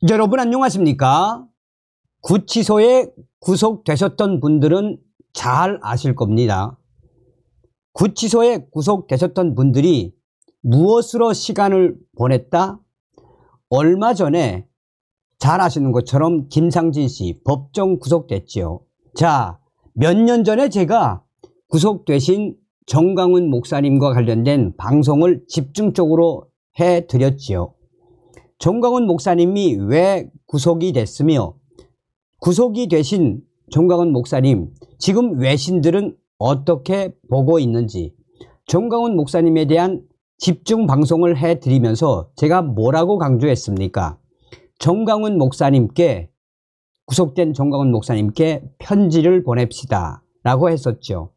여러분 안녕하십니까? 구치소에 구속되셨던 분들은 잘 아실 겁니다. 구치소에 구속되셨던 분들이 무엇으로 시간을 보냈다? 얼마 전에 잘 아시는 것처럼 김상진 씨 법정 구속됐지요. 자, 몇 년 전에 제가 구속되신 정강훈 목사님과 관련된 방송을 집중적으로 해드렸지요. 정강훈 목사님이 왜 구속이 됐으며 구속이 되신 정강훈 목사님 지금 외신들은 어떻게 보고 있는지 정강훈 목사님에 대한 집중 방송을 해드리면서 제가 뭐라고 강조했습니까? 정강훈 목사님께 구속된 정강훈 목사님께 편지를 보냅시다 라고 했었죠.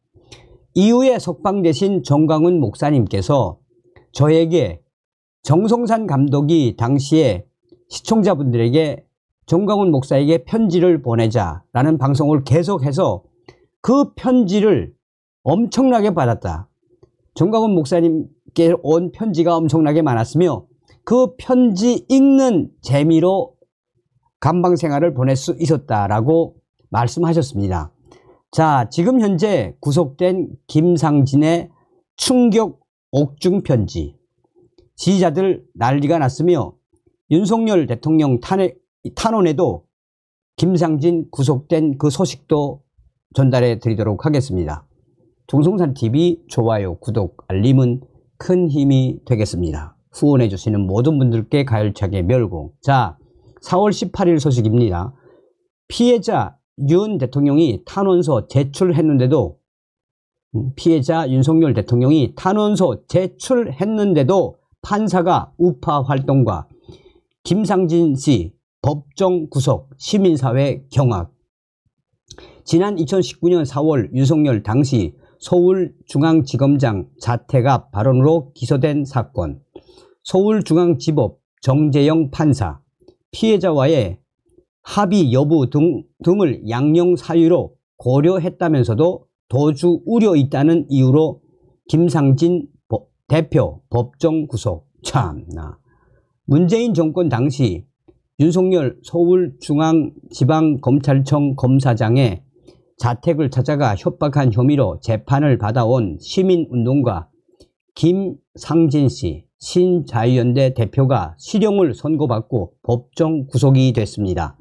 이후에 석방되신 정강훈 목사님께서 저에게 정성산 감독이 당시에 시청자분들에게 정강훈 목사에게 편지를 보내자라는 방송을 계속해서 그 편지를 엄청나게 받았다. 정강훈 목사님께 온 편지가 엄청나게 많았으며 그 편지 읽는 재미로 감방생활을 보낼 수 있었다라고 말씀하셨습니다. 자, 지금 현재 구속된 김상진의 충격 옥중 편지. 지지자들 난리가 났으며 윤석열 대통령 탄원에도 김상진 구속된 그 소식도 전달해 드리도록 하겠습니다. 정성산TV 좋아요, 구독, 알림은 큰 힘이 되겠습니다. 후원해 주시는 모든 분들께 가열차게 멸공. 자, 4월 18일 소식입니다. 피해자 윤 대통령이 탄원서 제출했는데도 피해자 윤석열 대통령이 탄원서 제출했는데도 판사가 우파 활동과 김상진 씨 법정 구속, 시민사회 경악. 지난 2019년 4월 윤석열 당시 서울중앙지검장 자택 앞 발언으로 기소된 사건. 서울중앙지법 정재영 판사, 피해자와의 합의 여부 등을 양형 사유로 고려했다면서도 도주 우려 있다는 이유로 김상진 대표 법정 구속. 참나. 문재인 정권 당시 윤석열 서울중앙지방검찰청 검사장의 자택을 찾아가 협박한 혐의로 재판을 받아온 시민운동가 김상진 씨 신자유연대 대표가 실형을 선고받고 법정 구속이 됐습니다.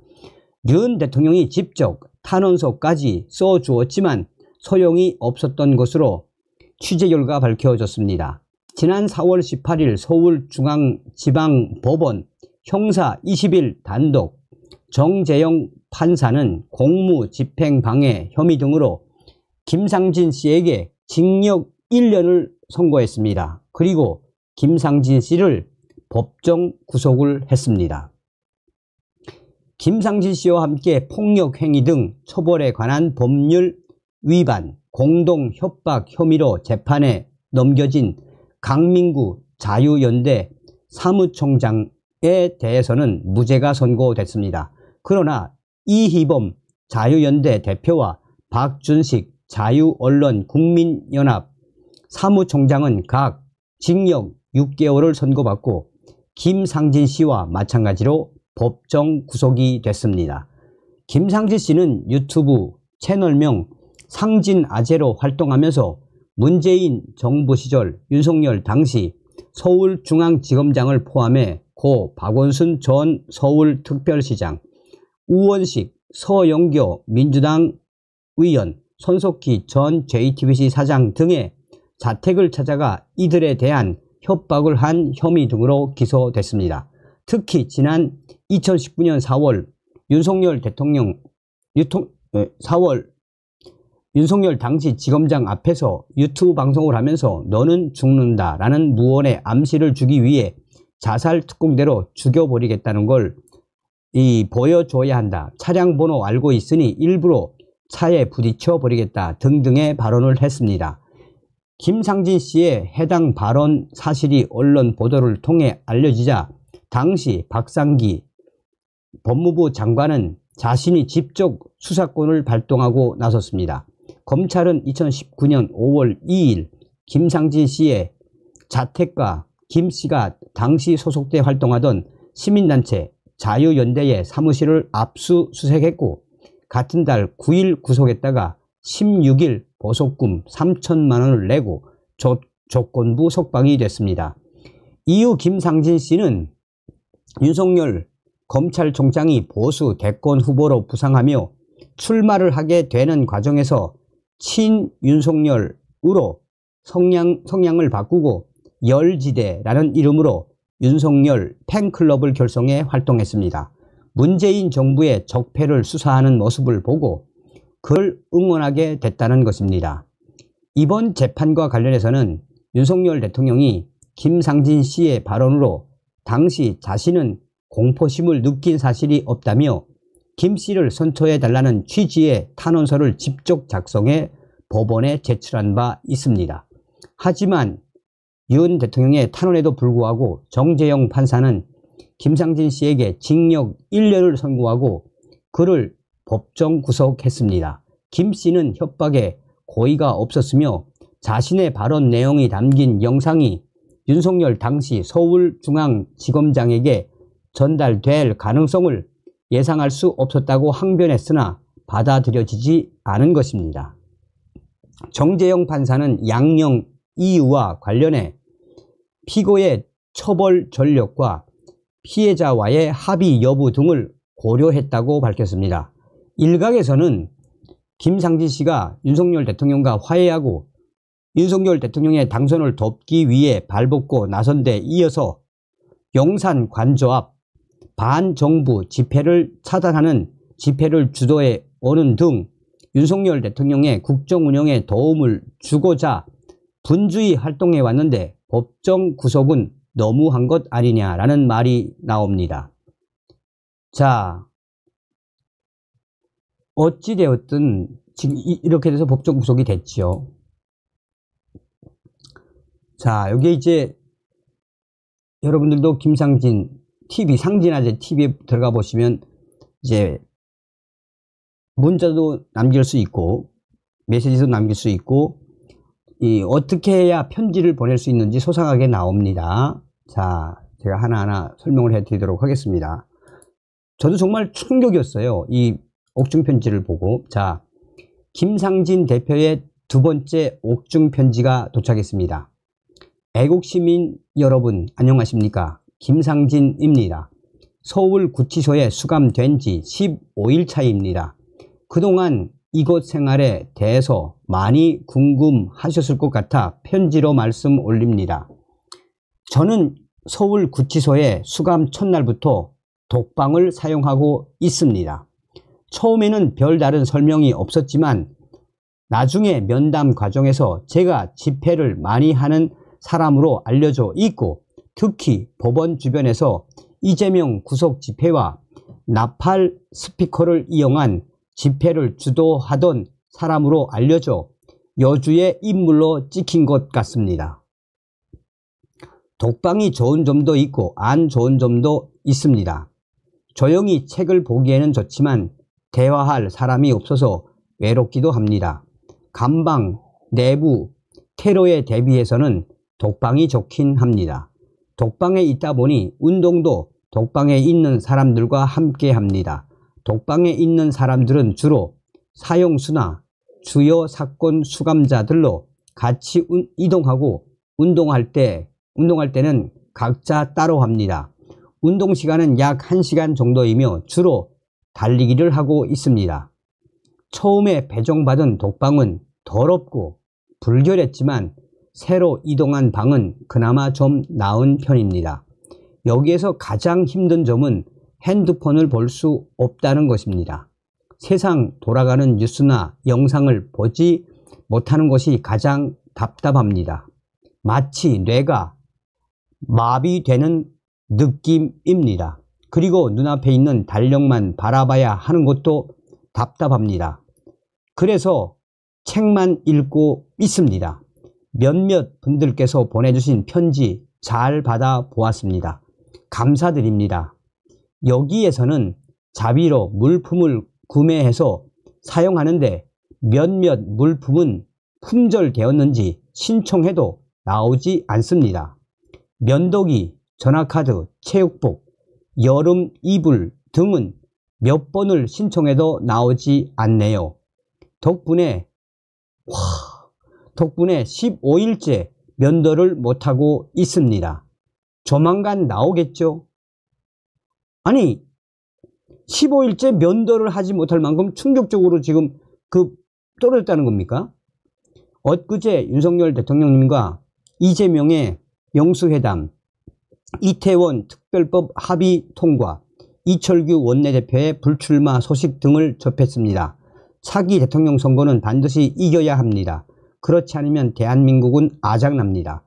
윤 대통령이 직접 탄원서까지 써주었지만 소용이 없었던 것으로 취재 결과 밝혀졌습니다. 지난 4월 18일 서울중앙지방법원 형사 20일 단독 정재영 판사는 공무집행방해 혐의 등으로 김상진 씨에게 징역 1년을 선고했습니다. 그리고 김상진 씨를 법정 구속을 했습니다. 김상진 씨와 함께 폭력행위 등 처벌에 관한 법률 위반, 공동협박 혐의로 재판에 넘겨진 강민구 자유연대 사무총장에 대해서는 무죄가 선고됐습니다. 그러나 이희범 자유연대 대표와 박준식 자유언론국민연합 사무총장은 각 징역 6개월을 선고받고 김상진 씨와 마찬가지로 법정 구속이 됐습니다. 김상진 씨는 유튜브 채널명 상진아재로 활동하면서 문재인 정부 시절 윤석열 당시 서울중앙지검장을 포함해 고 박원순 전 서울특별시장, 우원식 서영교 민주당 의원, 손석희 전 JTBC 사장 등의 자택을 찾아가 이들에 대한 협박을 한 혐의 등으로 기소됐습니다. 특히 지난 2019년 4월 윤석열 대통령 4월 윤석열 당시 지검장 앞에서 유튜브 방송을 하면서 너는 죽는다 라는 무언의 암시를 주기 위해 자살 특공대로 죽여버리겠다는 걸 보여줘야 한다. 차량 번호 알고 있으니 일부러 차에 부딪혀 버리겠다 등등의 발언을 했습니다. 김상진 씨의 해당 발언 사실이 언론 보도를 통해 알려지자 당시 박상기 법무부 장관은 자신이 직접 수사권을 발동하고 나섰습니다. 검찰은 2019년 5월 2일 김상진 씨의 자택과 김 씨가 당시 소속돼 활동하던 시민단체 자유연대의 사무실을 압수수색했고 같은 달 9일 구속했다가 16일 보석금 3천만 원을 내고 조건부 석방이 됐습니다. 이후 김상진 씨는 윤석열 검찰총장이 보수 대권 후보로 부상하며 출마를 하게 되는 과정에서 친윤석열으로 성향을 바꾸고 열지대라는 이름으로 윤석열 팬클럽을 결성해 활동했습니다. 문재인 정부의 적폐를 수사하는 모습을 보고 그를 응원하게 됐다는 것입니다. 이번 재판과 관련해서는 윤석열 대통령이 김상진 씨의 발언으로 당시 자신은 공포심을 느낀 사실이 없다며 김 씨를 선처해달라는 취지의 탄원서를 직접 작성해 법원에 제출한 바 있습니다. 하지만 윤 대통령의 탄원에도 불구하고 정재영 판사는 김상진 씨에게 징역 1년을 선고하고 그를 법정 구속했습니다. 김 씨는 협박에 고의가 없었으며 자신의 발언 내용이 담긴 영상이 윤석열 당시 서울중앙지검장에게 전달될 가능성을 예상할 수 없었다고 항변했으나 받아들여지지 않은 것입니다. 정재영 판사는 양형 이유와 관련해 피고의 처벌 전력과 피해자와의 합의 여부 등을 고려했다고 밝혔습니다. 일각에서는 김상진 씨가 윤석열 대통령과 화해하고 윤석열 대통령의 당선을 돕기 위해 발벗고 나선 데 이어서 용산 관저 앞 반정부 집회를 차단하는 집회를 주도해 오는 등 윤석열 대통령의 국정 운영에 도움을 주고자 분주히 활동해 왔는데 법정 구속은 너무한 것 아니냐라는 말이 나옵니다. 자, 어찌되었든 지금 이렇게 돼서 법정 구속이 됐죠. 자, 여기 이제 여러분들도 김상진 TV, 상진아재 TV에 들어가 보시면 이제 문자도 남길 수 있고 메시지도 남길 수 있고 어떻게 해야 편지를 보낼 수 있는지 소상하게 나옵니다. 자, 제가 하나하나 설명을 해드리도록 하겠습니다. 저도 정말 충격이었어요. 이 옥중 편지를 보고. 자, 김상진 대표의 두 번째 옥중 편지가 도착했습니다. 애국시민 여러분 안녕하십니까? 김상진입니다. 서울구치소에 수감된 지 15일 차입니다. 그동안 이곳 생활에 대해서 많이 궁금하셨을 것 같아 편지로 말씀 올립니다. 저는 서울구치소에 수감 첫날부터 독방을 사용하고 있습니다. 처음에는 별다른 설명이 없었지만 나중에 면담 과정에서 제가 집회를 많이 하는 사람으로 알려져 있고 특히 법원 주변에서 이재명 구속 집회와 나팔 스피커를 이용한 집회를 주도하던 사람으로 알려져 여주의 인물로 찍힌 것 같습니다. 독방이 좋은 점도 있고 안 좋은 점도 있습니다. 조용히 책을 보기에는 좋지만 대화할 사람이 없어서 외롭기도 합니다. 감방, 내부, 테러에 대비해서는 독방이 좋긴 합니다. 독방에 있다 보니 운동도 독방에 있는 사람들과 함께 합니다. 독방에 있는 사람들은 주로 사형수나 주요 사건 수감자들로 같이 이동하고 운동할 때는 각자 따로 합니다. 운동 시간은 약 1시간 정도이며 주로 달리기를 하고 있습니다. 처음에 배정받은 독방은 더럽고 불결했지만 새로 이동한 방은 그나마 좀 나은 편입니다. 여기에서 가장 힘든 점은 핸드폰을 볼 수 없다는 것입니다. 세상 돌아가는 뉴스나 영상을 보지 못하는 것이 가장 답답합니다. 마치 뇌가 마비되는 느낌입니다. 그리고 눈앞에 있는 달력만 바라봐야 하는 것도 답답합니다. 그래서 책만 읽고 있습니다. 몇몇 분들께서 보내주신 편지 잘 받아 보았습니다. 감사드립니다. 여기에서는 자비로 물품을 구매해서 사용하는데 몇몇 물품은 품절되었는지 신청해도 나오지 않습니다. 면도기, 전화카드, 체육복, 여름 이불 등은 몇 번을 신청해도 나오지 않네요. 덕분에 15일째 면도를 못하고 있습니다. 조만간 나오겠죠? 아니 15일째 면도를 하지 못할 만큼 충격적으로 지금 떨어졌다는 겁니까? 엊그제 윤석열 대통령님과 이재명의 영수회담, 이태원 특별법 합의 통과, 이철규 원내대표의 불출마 소식 등을 접했습니다. 차기 대통령 선거는 반드시 이겨야 합니다. 그렇지 않으면 대한민국은 아작납니다.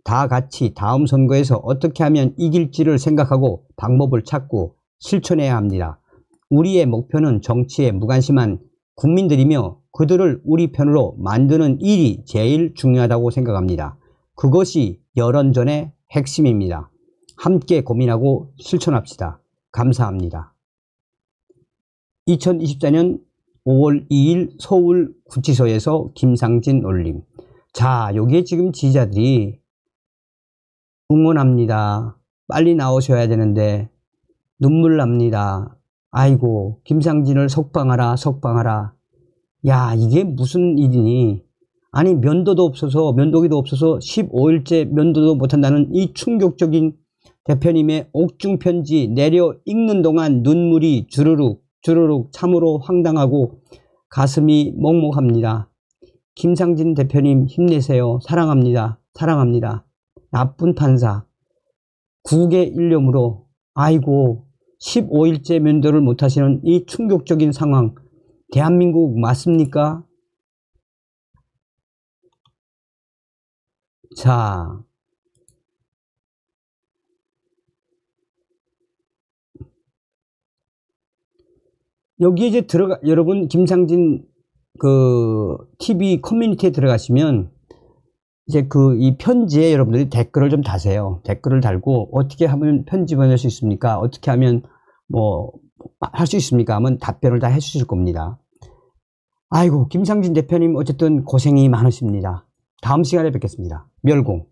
다 같이 다음 선거에서 어떻게 하면 이길지를 생각하고 방법을 찾고 실천해야 합니다. 우리의 목표는 정치에 무관심한 국민들이며 그들을 우리 편으로 만드는 일이 제일 중요하다고 생각합니다. 그것이 여론전의 핵심입니다. 함께 고민하고 실천합시다. 감사합니다. 2024년 5월 2일 서울구치소에서 김상진 올림. 자, 여기에 지금 지지자들이 응원합니다. 빨리 나오셔야 되는데 눈물 납니다. 아이고 김상진을 석방하라 석방하라. 야, 이게 무슨 일이니. 아니 면도도 없어서 면도기도 없어서 15일째 면도도 못한다는 이 충격적인 대표님의 옥중 편지 내려 읽는 동안 눈물이 주르륵 주르륵 참으로 황당하고 가슴이 먹먹합니다. 김상진 대표님 힘내세요. 사랑합니다. 사랑합니다. 나쁜 판사 국의 일념으로 아이고 15일째 면도를 못하시는 이 충격적인 상황 대한민국 맞습니까? 자, 여기에 이제 여러분 김상진 TV 커뮤니티에 들어가시면 이제 이 편지에 여러분들이 댓글을 좀 다세요. 댓글을 달고 어떻게 하면 편지 보낼 수 있습니까? 어떻게 하면 뭐 할 수 있습니까? 하면 답변을 다 해주실 겁니다. 아이고 김상진 대표님 어쨌든 고생이 많으십니다. 다음 시간에 뵙겠습니다. 멸공.